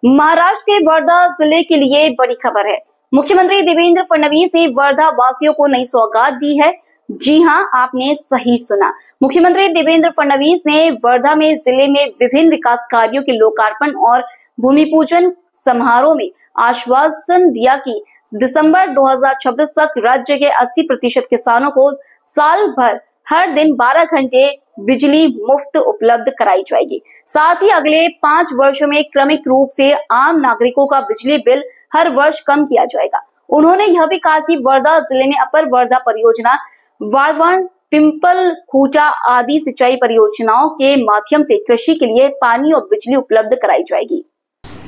महाराष्ट्र के वर्धा जिले के लिए बड़ी खबर है। मुख्यमंत्री देवेंद्र फडणवीस ने वर्धा वासियों को नई सौगात दी है। जी हां, आपने सही सुना। मुख्यमंत्री देवेंद्र फडणवीस ने वर्धा में जिले में विभिन्न विकास कार्यों के लोकार्पण और भूमि पूजन समारोह में आश्वासन दिया कि दिसंबर 2026 तक राज्य के 80% किसानों को साल भर हर दिन 12 घंटे बिजली मुफ्त उपलब्ध कराई जाएगी। साथ ही अगले 5 वर्षों में क्रमिक रूप से आम नागरिकों का बिजली बिल हर वर्ष कम किया जाएगा। उन्होंने यह भी कहा कि वर्धा जिले में अपर वर्धा परियोजना, वारवान, पिंपल खूटा आदि सिंचाई परियोजनाओं के माध्यम से कृषि के लिए पानी और बिजली उपलब्ध कराई जाएगी।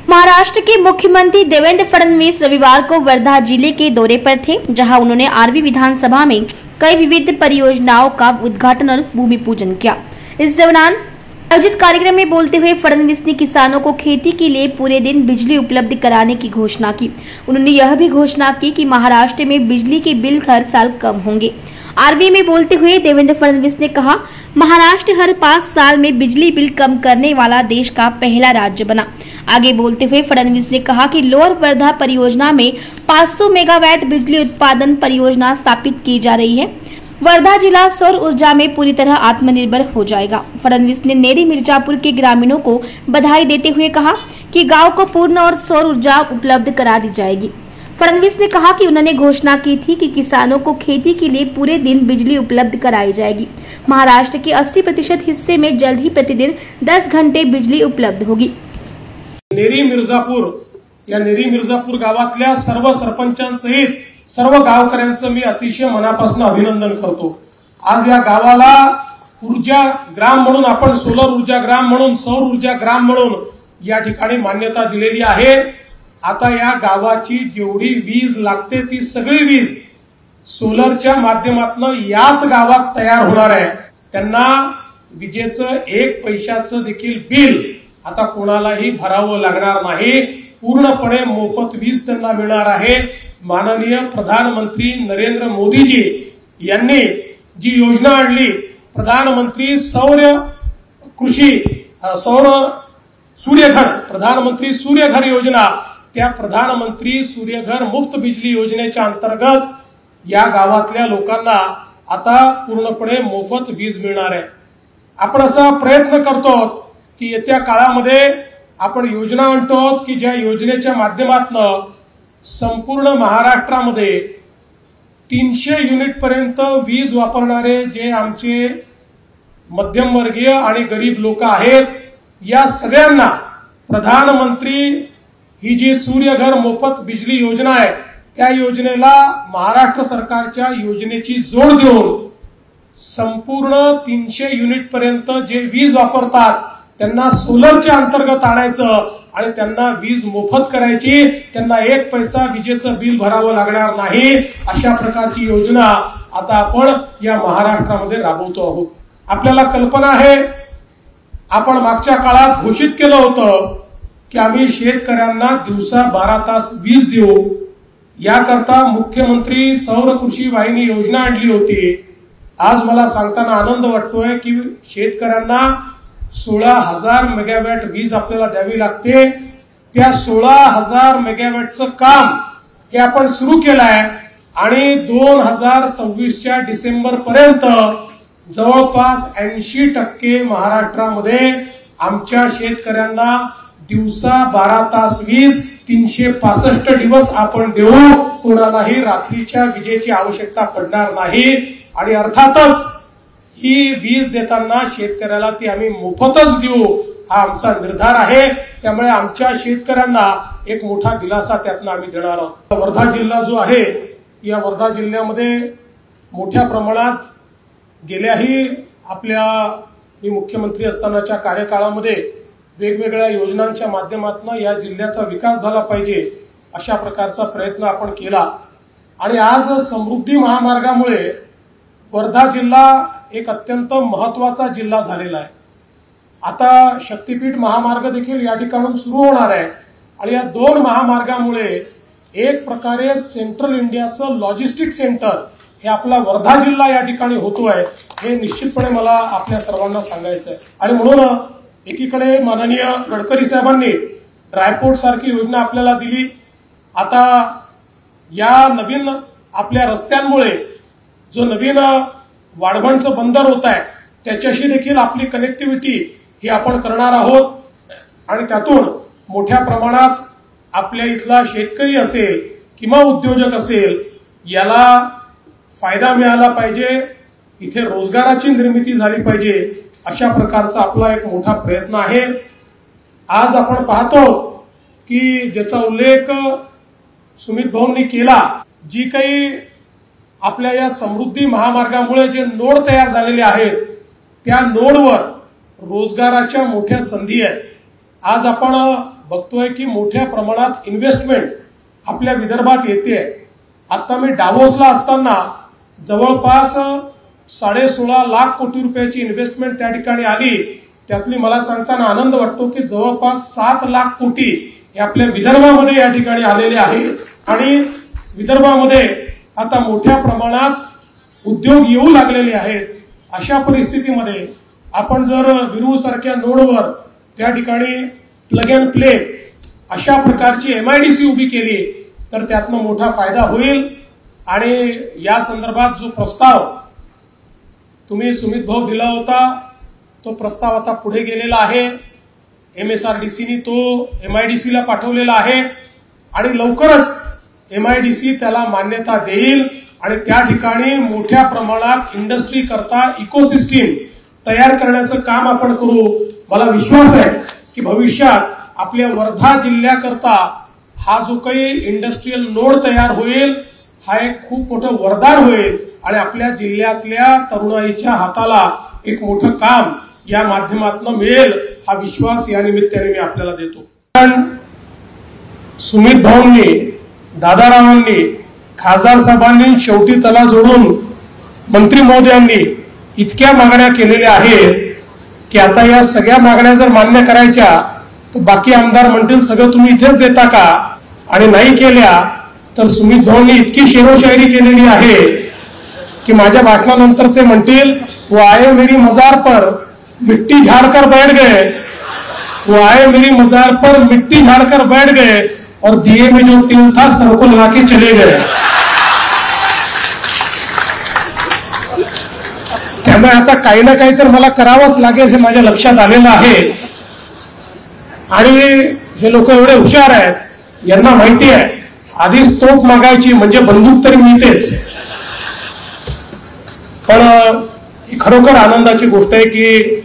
महाराष्ट्र के मुख्यमंत्री देवेंद्र फडणवीस रविवार को वर्धा जिले के दौरे पर थे, जहां उन्होंने आरवी विधानसभा में कई विविध परियोजनाओं का उद्घाटन और भूमि पूजन किया। इस दौरान आयोजित कार्यक्रम में बोलते हुए फडणवीस ने किसानों को खेती के लिए पूरे दिन बिजली उपलब्ध कराने की घोषणा की। उन्होंने यह भी घोषणा की कि महाराष्ट्र में बिजली के बिल हर साल कम होंगे। आरवी में बोलते हुए देवेंद्र फडणवीस ने कहा, महाराष्ट्र हर 5 साल में बिजली बिल कम करने वाला देश का पहला राज्य बना। आगे बोलते हुए फडणवीस ने कहा कि लोअर वर्धा परियोजना में 500 मेगावाट बिजली उत्पादन परियोजना स्थापित की जा रही है। वर्धा जिला सौर ऊर्जा में पूरी तरह आत्मनिर्भर हो जाएगा। फडणवीस ने नेरी मिर्जापुर के ग्रामीणों को बधाई देते हुए कहा कि गांव को पूर्ण और सौर ऊर्जा उपलब्ध करा दी जाएगी। फडणवीस ने कहा कि उन्होंने घोषणा की थी कि किसानों को खेती के लिए पूरे दिन बिजली उपलब्ध कराई जाएगी। महाराष्ट्र के 80% हिस्से में जल्द ही प्रतिदिन 10 घंटे बिजली उपलब्ध होगी। नेरी मिर्जापूर गावातल्या सर्व सरपंचांसहित सर्व गावकऱ्यांचं मी अतिशय मनापासून अभिनंदन करतो। आज या गावाला ऊर्जा ग्राम म्हणून, आपण सोलर ऊर्जा ग्राम म्हणून, सौर ऊर्जा ग्राम म्हणून या ठिकाणी मान्यता दिलेली आहे। आता या गावाची जेवढी वीज लागते ती सगळी वीज सोलरच्या माध्यमातून याच गावात तयार होणार आहे। त्यांना विजेचं 1 पैशाचं देखील बिल आता कोणालाही भरावं लागणार नाही। पूर्णपणे मोफत वीज त्यांना मिळणार आहे। माननीय प्रधानमंत्री नरेंद्र मोदीजी यांनी जी योजना आणली, प्रधानमंत्री प्रधानमंत्री सूर्यघर योजना, त्या प्रधानमंत्री सूर्यघर मुफ्त बिजली योजनेच्या अंतर्गत या गावातल्या लोकांना आता पूर्णपणे मोफत वीज मिळणार आहे। आपण असा प्रयत्न करतो की येत्या काळामध्ये आपण योजना आणतो की ज्या योजनेच्या माध्यमातून संपूर्ण महाराष्ट्रामध्ये 300 युनिट पर्यंत वीज वापरणारे जे आमचे मध्यमवर्गीय आणि गरीब लोक आहेत, या सगळ्यांना प्रधानमंत्री ही जी सूर्यघर मोफत बिजली योजना आहे त्या योजनेला महाराष्ट्र सरकारच्या योजनेची जोड देऊन संपूर्ण 300 युनिट पर्यंत जे वीज वापरतात त्यांना सोलरच्या अंतर्गत आणायचं आणि त्यांना वीज मोफत करायची। त्यांना 1 पैसा विजेचं बिल भरावं लागणार नाही। अशा प्रकारची योजना आता आपण या महाराष्ट्रामध्ये राबवतो आहोत। आपल्याला कल्पना आहे, आपण मागच्या काळात घोषित केलं होतं की आम्ही शेतकऱ्यांना दिवसा 12 तास वीज देऊ। याकरता मुख्यमंत्री सौर कृषी वाहिनी योजना आणली होती। आज मला सांगताना आनंद वाटतोय की शेतकऱ्यांना 16,000 मेगावॅट वीज आपल्याला द्यावी लागते। त्या 16,000 मेगावॅटचं काम हे आपण सुरू केलं आहे आणि 2026च्या डिसेंबर पर्यंत जवळपास 80% महाराष्ट्रामध्ये आमच्या शेतकऱ्यांना दिवसा 12 तास वीज 365 दिवस आपण देऊ। कोणालाही रात्रीच्या विजेची आवश्यकता पडणार नाही आणि अर्थातच ही वीज देताना शेतकऱ्याला ती आम्ही मोफतच देऊ, हा आमचा निर्धार आहे। त्यामुळे आमच्या शेतकऱ्यांना एक मोठा दिलासा त्यातून आम्ही देणार आहोत। वर्धा जिल्हा जो आहे, या वर्धा जिल्ह्यामध्ये मोठ्या प्रमाणात गेल्याही मी मुख्यमंत्री असतानाच्या कार्यकाळामध्ये वेगवेगळ्या योजनांच्या माध्यमातून या जिल्ह्याचा विकास झाला पाहिजे अशा प्रकारचा प्रयत्न आपण केला आणि आज समृद्धी महामार्गामुळे वर्धा जिल्हा एक अत्यंत महत्वाचा जिल्हा झालेला आहे। आता शक्तीपीठ महामार्ग देखील या ठिकाणून सुरू होणार आहे आणि या 2 महामार्गामुळे एक प्रकारे सेंट्रल इंडियाचं लॉजिस्टिक सेंटर हे आपला वर्धा जिल्हा या ठिकाणी होतोय, हे निश्चितपणे मला आपल्या सर्वांना सांगायचं आहे। आणि म्हणून एकीकडे माननीय गडकरी साहेबांनी ड्रायपोर्ट सारखी योजना आपल्याला दिली। आता या नवीन आपल्या रस्त्यांमुळे जो नवीन वाढवणचं बंदर होत आहे त्याच्याशी देखील आपली कनेक्टिव्हिटी ही आपण करणार आहोत आणि त्यातून मोठ्या प्रमाणात आपल्या इथला शेतकरी असेल किंवा उद्योजक असेल याला फायदा मिळाला पाहिजे, इथे रोजगाराची निर्मिती झाली पाहिजे, अशा प्रकारचा आपला एक मोठा प्रयत्न आहे। आज आपण पाहतो की ज्याचा उल्लेख सुमित भाऊंनी केला, जी काही आपल्या या समृद्धी महामार्गामुळे जे नोड तयार झालेले आहेत त्या नोडवर रोजगाराच्या मोठ्या संधी आहेत। आज आपण बघतोय की मोठ्या प्रमाणात इन्व्हेस्टमेंट आपल्या विदर्भात येते। आता मी डावोसला असताना जवळपास 16.5 लाख कोटी रुपयाची इन्व्हेस्टमेंट त्या ठिकाणी आली। त्यातली मला सांगताना आनंद वाटतो की जवळपास 7 लाख कोटी हे आपल्या विदर्भामध्ये या ठिकाणी आलेले आहेत आणि विदर्भामध्ये आता मोठ्या प्रमाणात उद्योग येऊ लागलेले आहेत। अशा परिस्थितीमध्ये आपण जर विरूळ सारख्या नोडवर त्या ठिकाणी प्लग अँड प्ले अशा प्रकारची MIDC उभी केली तर त्यातनं मोठा फायदा होईल। आणि या संदर्भात जो प्रस्ताव तुम्ही सुमित भाऊ दिला होता तो प्रस्ताव आता पुढे गेलेला आहे। MSRDCने तो MIDC ला पाठवलेला आहे आणि लवकरच MIDC त्याला मान्यता देईल आणि त्या ठिकाणी मोठ्या प्रमाणात इंडस्ट्री करता इकोसिस्टीम तयार करण्याचं काम आपण करू। मला विश्वास आहे की भविष्यात आपल्या वर्धा जिल्ह्याकरता हा जो काही इंडस्ट्रियल नोड तयार होईल हा एक खूप मोठं वरदान होईल आणि आपल्या जिल्ह्यातल्या तरुणाईच्या हाताला एक मोठं काम या माध्यमातून मिळेल हा विश्वास या निमित्ताने मी आपल्याला देतो। सुमित भाऊंनी, दादारावांनी, खासदार साहेबांनी शेवटी त्याला जोडून मंत्री महोदयांनी इतक्या मागण्या केलेल्या आहेत की आता या सगळ्या मागण्या जर मान्य करायच्या तर बाकी आमदार म्हणतील सगळं तुम्ही इथेच देता का, आणि नाही केल्या तर सुमित भाऊंनी इतकी शेरोशायरी केलेली आहे की माझ्या भाषणानंतर ते म्हणतील वो आए मेरी मजार पर मिट्टी झाड़कर बैठ गए, वो आए मेरी मजार पर मिट्टी झाड़कर बैठ गए और दिए में जो तिल था सर को लगा के चले गए। त्यामुळे आता काही ना काही तर मला करावंच लागेल हे माझ्या लक्षात आलेलं आहे आणि हे लोक एवढे हुशार आहेत, यांना माहिती आहे आधीच तोफ मागायची म्हणजे बंदूक तरी मिळतेच। पण ही खरोखर आनंदाची गोष्ट आहे की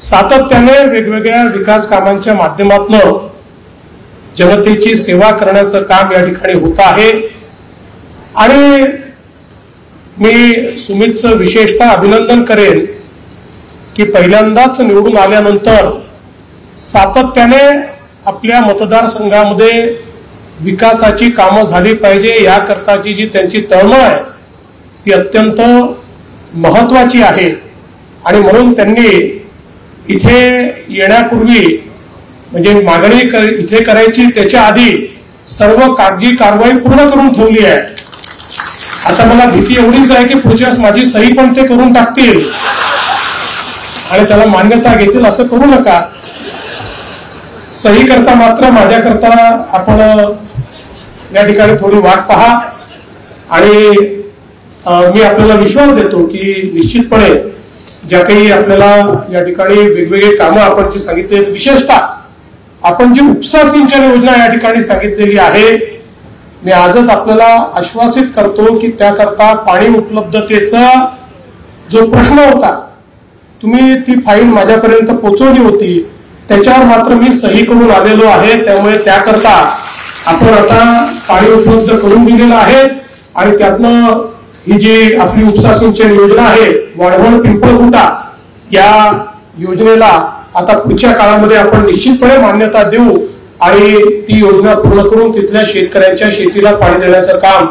सातत्याने वेगवेगळ्या विकास कामांच्या माध्यमातून जनतेची सेवा करण्याचं काम या ठिकाणी होत आहे आणि मी सुमितचं विशेषतः अभिनंदन करेन की पहिल्यांदाच निवडून आल्यानंतर सातत्याने आपल्या मतदारसंघामध्ये विकासाची कामं झाली पाहिजे याकरताची जी त्यांची तळमळ आहे ती अत्यंत महत्वाची आहे आणि म्हणून त्यांनी इथे येण्यापूर्वी म्हणजे मागणी इथे करायची त्याच्या आधी सर्व कागदी कारवाई पूर्ण करून ठेवली आहे। आता मला भीती एवढीच आहे की पुढच्या माझी सही पण ते करून टाकतील आणि त्याला मान्यता घेतील, असं करू नका। सही करता मात्र माझ्याकरता आपण या ठिकाणी थोडी वाट पहा आणि मी आपल्याला विश्वास देतो की निश्चितपणे ज्या काही आपल्याला या ठिकाणी वेगवेगळे कामं आपण जे सांगितले, विशेषतः आपण जी उपसा सिंचन योजना या ठिकाणी सांगितलेली आहे, मी आजच आपल्याला आश्वासित करतो की त्याकरता पाणी उपलब्धतेचा जो प्रश्न होता तुम्ही ती फाईल माझ्यापर्यंत पोहोचवली होती, त्याच्यावर मात्र मी सही करून आलेलो आहे। त्यामुळे त्याकरता आपण आता पाणी उपलब्ध करून दिलेलं आहे आणि त्यातनं ही जी आपली उपसा सिंचन योजना आहे वाढवण पिंपळखुटा या योजनेला आता पुढच्या काळामध्ये आपण निश्चितपणे मान्यता देऊ आणि ती योजना पूर्ण करून तिथल्या शेतकऱ्यांच्या शेतीला पाणी देण्याचं काम